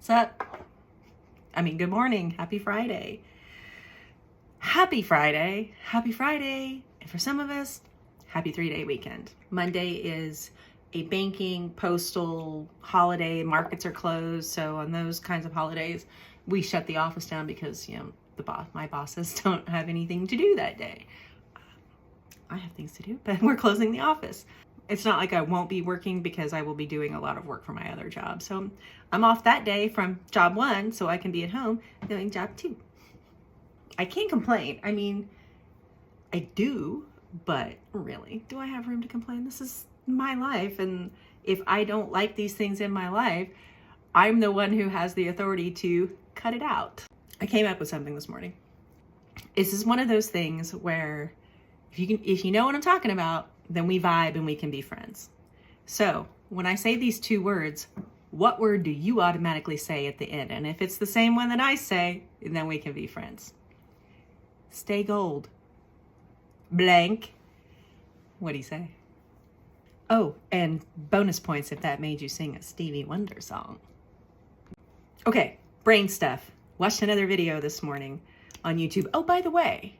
What's up? Good morning. Happy Friday. Happy Friday. Happy Friday. And for some of us, happy 3-day weekend. Monday is a banking, postal holiday. Markets are closed. So on those kinds of holidays, we shut the office down because, my bosses don't have anything to do that day. I have things to do, but we're closing the office. It's not like I won't be working because I will be doing a lot of work for my other job. So I'm off that day from job 1 so I can be at home doing job 2. I can't complain. I do, but really, do I have room to complain? This is my life. And if I don't like these things in my life, I'm the one who has the authority to cut it out. I came up with something this morning. This is one of those things where if you know what I'm talking about, then we vibe and we can be friends. So when I say these 2 words, what word do you automatically say at the end? And if it's the same one that I say, then we can be friends. Stay gold. Blank. What do you say? Oh, and bonus points if that made you sing a Stevie Wonder song. Okay, brain stuff. Watched another video this morning on YouTube. Oh, by the way,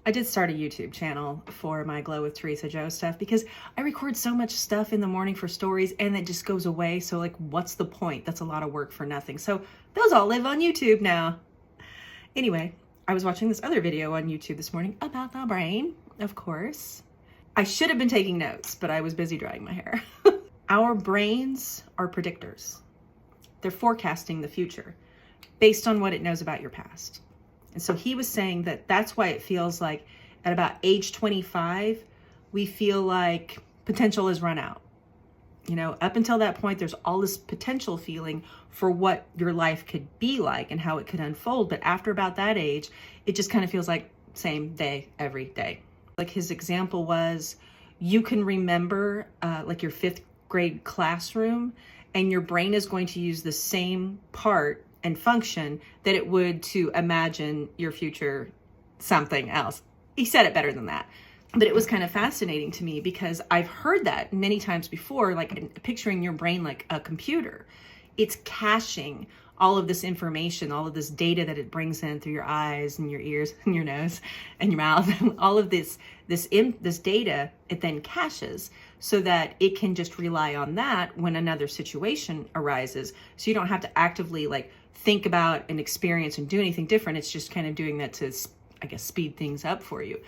I did start a YouTube channel for my Glow with Teresa Jo stuff because I record so much stuff in the morning for stories and it just goes away. So what's the point? That's a lot of work for nothing. So those all live on YouTube now. Anyway, I was watching this other video on YouTube this morning about the brain, of course. I should have been taking notes, but I was busy drying my hair. Our brains are predictors. They're forecasting the future based on what it knows about your past. And so he was saying that that's why it feels like at about age 25, we feel like potential has run out. Up until that point, there's all this potential feeling for what your life could be like and how it could unfold. But after about that age, it just kind of feels like same day, every day. Like his example was, you can remember your 5th grade classroom and your brain is going to use the same part and function that it would to imagine your future something else. He said it better than that. But it was kind of fascinating to me because I've heard that many times before, picturing your brain like a computer. It's caching all of this information, all of this data that it brings in through your eyes and your ears and your nose and your mouth. All of this data, it then caches so that it can just rely on that when another situation arises. So you don't have to actively think about and experience and do anything different. It's just kind of doing that to, speed things up for you.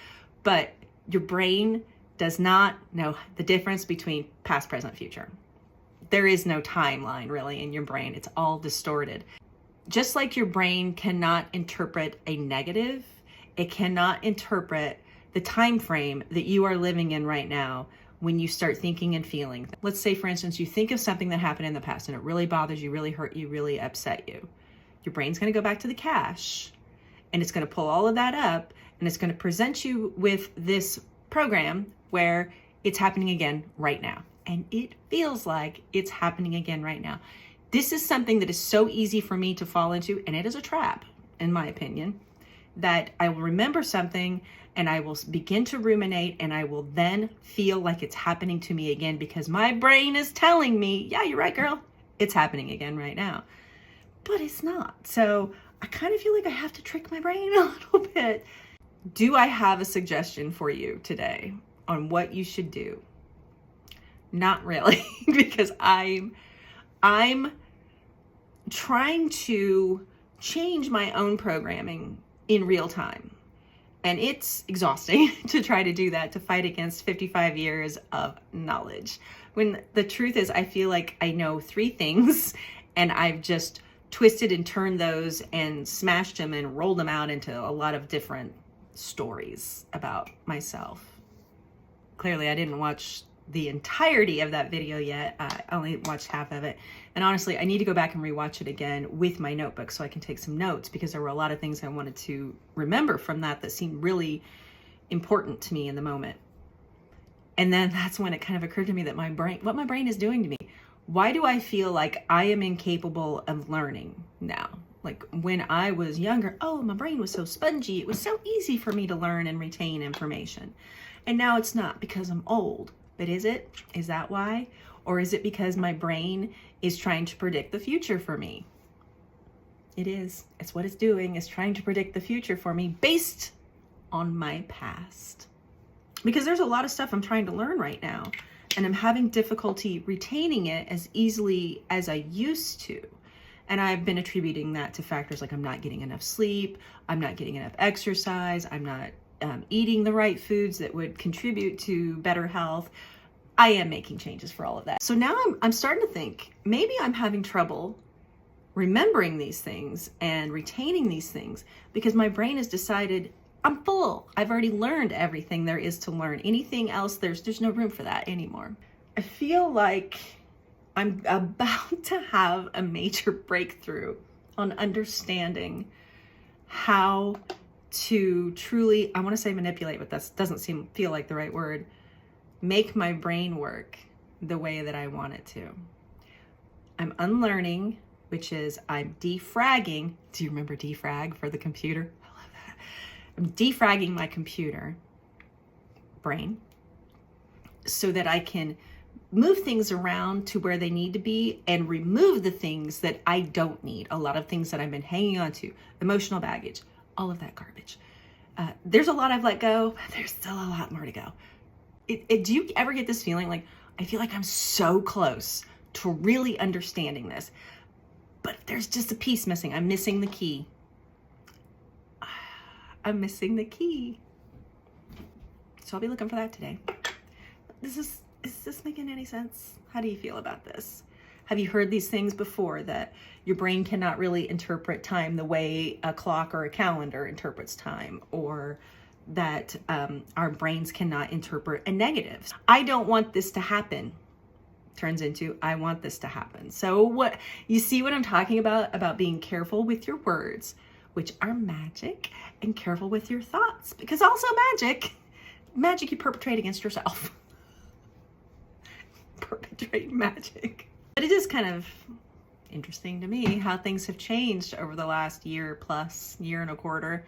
But your brain does not know the difference between past, present, future. There is no timeline really in your brain. It's all distorted. Just like your brain cannot interpret a negative, it cannot interpret the time frame that you are living in right now when you start thinking and feeling. Let's say, for instance, you think of something that happened in the past and it really bothers you, really hurt you, really upset you. Your brain's going to go back to the cache and it's going to pull all of that up and it's going to present you with this program where it's happening again right now. And it feels like it's happening again right now. This is something that is so easy for me to fall into, and it is a trap, in my opinion, that I will remember something and I will begin to ruminate and I will then feel like it's happening to me again because my brain is telling me, yeah, you're right, girl. It's happening again right now. But it's not. So I kind of feel like I have to trick my brain a little bit. Do I have a suggestion for you today on what you should do? Not really, because I'm trying to change my own programming in real time. And it's exhausting to try to do that, to fight against 55 years of knowledge. When the truth is, I feel like I know 3 things and I've just twisted and turned those and smashed them and rolled them out into a lot of different stories about myself. Clearly, I didn't watch the entirety of that video yet. I only watched half of it. And honestly, I need to go back and rewatch it again with my notebook so I can take some notes because there were a lot of things I wanted to remember from that seemed really important to me in the moment. And then that's when it kind of occurred to me that what my brain is doing to me. Why do I feel like I am incapable of learning now? Like when I was younger, my brain was so spongy. It was so easy for me to learn and retain information. And now it's not because I'm old. But is it? Is that why? Or is it because my brain is trying to predict the future for me? It is. It's what it's doing. It's trying to predict the future for me based on my past. Because there's a lot of stuff I'm trying to learn right now, and I'm having difficulty retaining it as easily as I used to. And I've been attributing that to factors like I'm not getting enough sleep, I'm not getting enough exercise, I'm not eating the right foods that would contribute to better health. I am making changes for all of that. So now I'm starting to think maybe I'm having trouble remembering these things and retaining these things because my brain has decided I'm full. I've already learned everything there is to learn. Anything else, there's no room for that anymore. I feel like I'm about to have a major breakthrough on understanding how to truly, I want to say manipulate, but that doesn't feel like the right word, make my brain work the way that I want it to. I'm unlearning, which is I'm defragging. Do you remember defrag for the computer? I love that. I'm defragging my computer brain so that I can move things around to where they need to be and remove the things that I don't need. A lot of things that I've been hanging on to, emotional baggage, all of that garbage. There's a lot I've let go, but there's still a lot more to go. Do you ever get this feeling like, I feel like I'm so close to really understanding this, but there's just a piece missing. I'm missing the key. I'm missing the key. So I'll be looking for that today. Is this making any sense? How do you feel about this? Have you heard these things before, that your brain cannot really interpret time the way a clock or a calendar interprets time, or that our brains cannot interpret a negative? I don't want this to happen. Turns into, I want this to happen. So what, you see what I'm talking about being careful with your words, which are magic, and careful with your thoughts, because also magic you perpetrate against yourself. Perpetrate magic. But it is kind of interesting to me how things have changed over the last year and a quarter.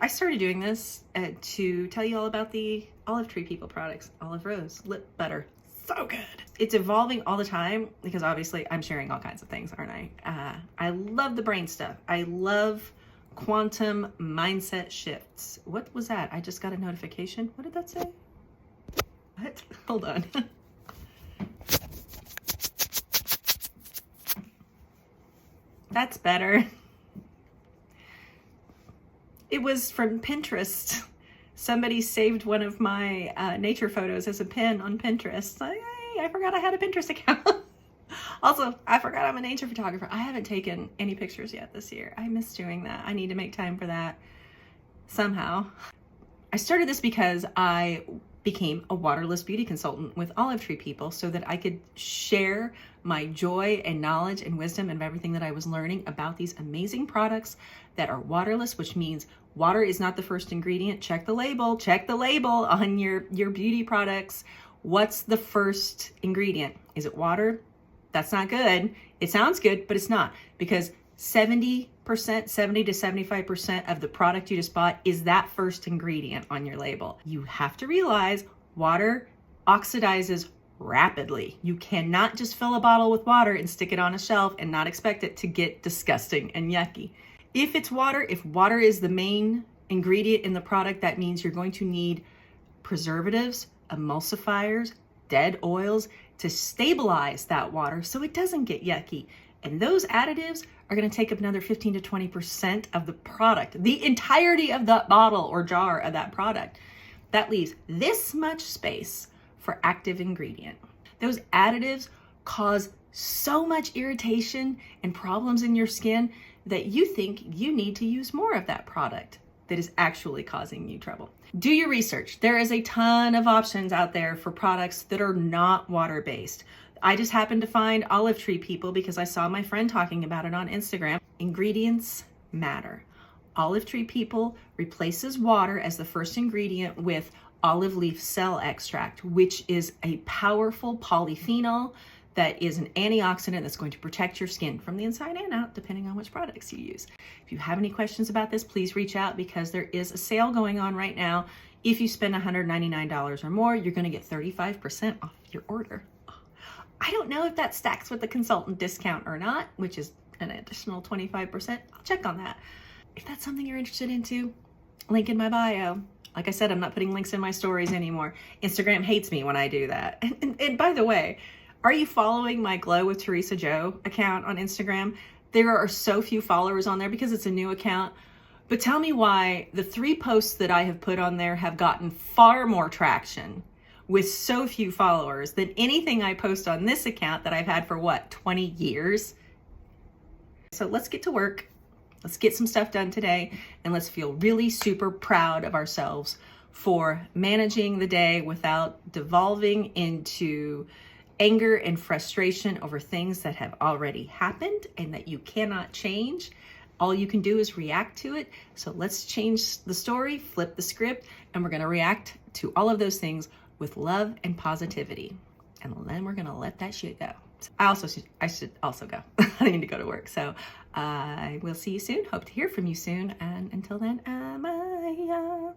I started doing this to tell you all about the Olive Tree People products. Olive Rose Lip Butter. So good. It's evolving all the time because obviously I'm sharing all kinds of things, aren't I? I love the brain stuff. I love quantum mindset shifts. What was that? I just got a notification. What did that say? What? Hold on. That's better. It was from Pinterest. Somebody saved one of my nature photos as a pin on Pinterest. I forgot I had a Pinterest account. Also, I forgot I'm a nature photographer. I haven't taken any pictures yet this year. I miss doing that. I need to make time for that somehow. I started this because I became a waterless beauty consultant with Olive Tree People so that I could share my joy and knowledge and wisdom of everything that I was learning about these amazing products that are waterless, which means water is not the first ingredient. Check the label on your beauty products. What's the first ingredient? Is it water? That's not good. It sounds good, but it's not, because 70% to 75% of the product you just bought is that first ingredient on your label. You have to realize water oxidizes rapidly. You cannot just fill a bottle with water and stick it on a shelf and not expect it to get disgusting and yucky. If water is the main ingredient in the product, that means you're going to need preservatives, emulsifiers, dead oils to stabilize that water so it doesn't get yucky. And those additives are going to take up another 15 to 20% of the product, the entirety of that bottle or jar of that product. That leaves this much space for active ingredient. Those additives cause so much irritation and problems in your skin that you think you need to use more of that product that is actually causing you trouble. Do your research. There is a ton of options out there for products that are not water-based. I just happened to find Olive Tree People because I saw my friend talking about it on Instagram. Ingredients matter. Olive Tree People replaces water as the first ingredient with olive leaf cell extract, which is a powerful polyphenol that is an antioxidant that's going to protect your skin from the inside and out, depending on which products you use. If you have any questions about this, please reach out, because there is a sale going on right now. If you spend $199 or more, you're going to get 35% off your order. I don't know if that stacks with the consultant discount or not, which is an additional 25%, I'll check on that. If that's something you're interested in too, link in my bio. Like I said, I'm not putting links in my stories anymore. Instagram hates me when I do that. And by the way, are you following my Glow with Teresa Jo account on Instagram? There are so few followers on there because it's a new account. But tell me why the 3 posts that I have put on there have gotten far more traction with so few followers than anything I post on this account that I've had for 20 years? So let's get to work. Let's get some stuff done today, and let's feel really super proud of ourselves for managing the day without devolving into anger and frustration over things that have already happened and that you cannot change. All you can do is react to it. So let's change the story, flip the script, and we're going to react to all of those things with love and positivity. And then we're going to let that shit go. I should also go. I need to go to work. So I will see you soon. Hope to hear from you soon. And until then, bye.